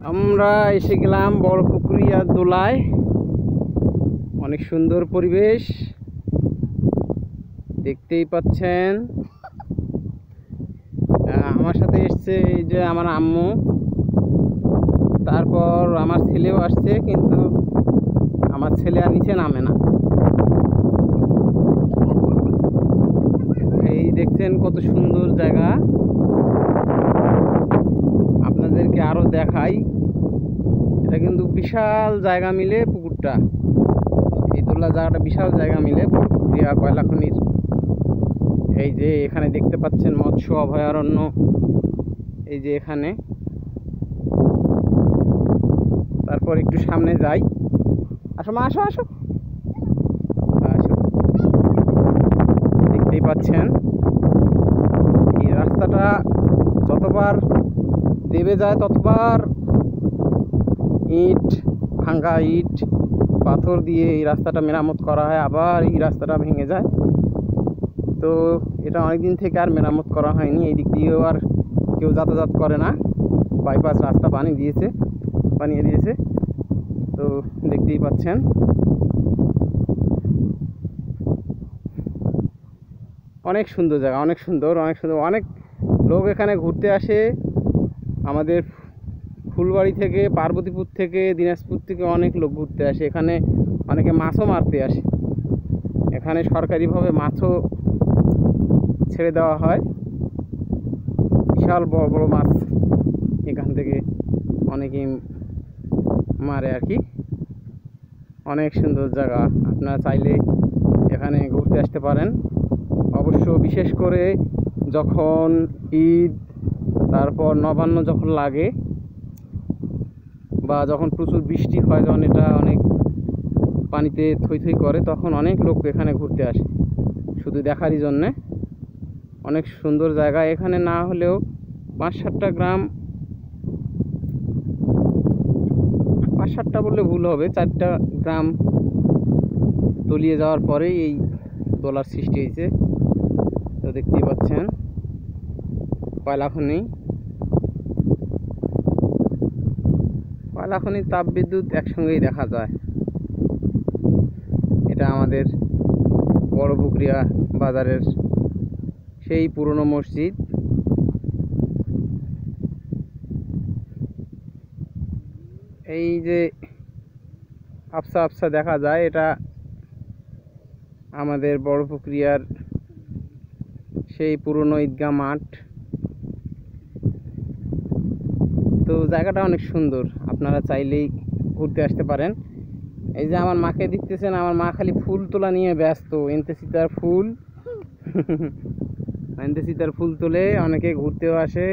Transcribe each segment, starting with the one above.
আমরা এসে গেলাম বড়পুকুরিয়া দোলায়। অনেক সুন্দর পরিবেশ দেখতেই পাচ্ছেন। আমার সাথে এসছে এই যে আমার আম্মু, তারপর আমার ছেলেও আসছে, কিন্তু আমার ছেলে আর নিচে নামে না। এই দেখছেন কত সুন্দর জায়গা, আপনাদেরকে আরো দেখাই। এটা কিন্তু বিশাল জায়গা মিলে পুকুরটা, এই দোলা জায়গাটা বিশাল জায়গা মিলে বড়পুকুরিয়া কয়লা খনির। এই যে এখানে দেখতে পাচ্ছেন মৎস্য অভয়ারণ্য, এই যে এখানে। তারপর একটু সামনে যাই। আসো মা, আসো আসো আসো। দেখতেই পাচ্ছেন এই রাস্তাটা যতবার দেবে যায় ততবার ইট, ভাঙ্গা ইট পাথর দিয়ে এই রাস্তাটা মেরামত করা হয়, আবার এই রাস্তাটা ভেঙে যায়। তো এটা অনেকদিন থেকে আর মেরামত করা হয়নি। এই দিক দিয়েও আর কেউ যাতায়াত করে না, বাইপাস রাস্তা বানিয়ে দিয়েছে। তো দেখতেই পাচ্ছেন অনেক সুন্দর জায়গা, অনেক সুন্দর। অনেক লোক এখানে ঘুরতে আসে। আমাদের ফুলবাড়ি থেকে, পার্বতীপুর থেকে, দিনাজপুর থেকে অনেক লোক ঘুরতে আসে এখানে। অনেকে মাছও মারতে আসে এখানে, সরকারিভাবে মাছও ছেড়ে দেওয়া হয়। বিশাল বড় বড় মাছ এখান থেকে অনেকেই মারে আর কি। অনেক সুন্দর জায়গা, আপনারা চাইলে এখানে ঘুরতে আসতে পারেন। অবশ্য বিশেষ করে যখন ঈদ, তারপর নবান্ন যখন লাগে, বা যখন প্রচুর বৃষ্টি হয়, যখন এটা অনেক পানিতে থই থই করে, তখন অনেক লোক এখানে ঘুরতে আসে শুধু দেখারই জন্যে। অনেক সুন্দর জায়গা। এখানে না হলেও 5-7টা গ্রাম, 5-7টা বললে ভুল হবে, 4টা গ্রাম তলিয়ে যাওয়ার পরেই এই দোলার সৃষ্টি হয়েছে। তো দেখতেই পাচ্ছেন কয়লা খনি, তাপবিদ্যুৎ একসঙ্গেই দেখা যায়। এটা আমাদের বড়পুকুরিয়া বাজারের সেই পুরনো মসজিদ। এই যে আবসা আবসা দেখা যায়, এটা আমাদের বড়পুকুরিয়ার সেই পুরনো ঈদগাহ মাঠ। তো জায়গাটা অনেক সুন্দর, আপনারা চাইলেই ঘুরতে আসতে পারেন। এই যে আমার মাকে দেখতেছেন, আমার মা খালি ফুল তোলা নিয়ে ব্যস্ত। এনতে সীতার ফুল তোলে, অনেকে ঘুরতেও আসে।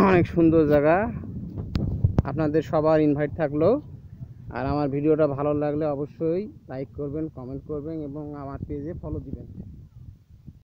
অনেক সুন্দর জায়গা, আপনাদের সবার ইনভাইট থাকলো। আর আমার ভিডিওটা ভালো লাগলে অবশ্যই লাইক করবেন, কমেন্ট করবেন এবং আমার পেজে ফলো দিবেন।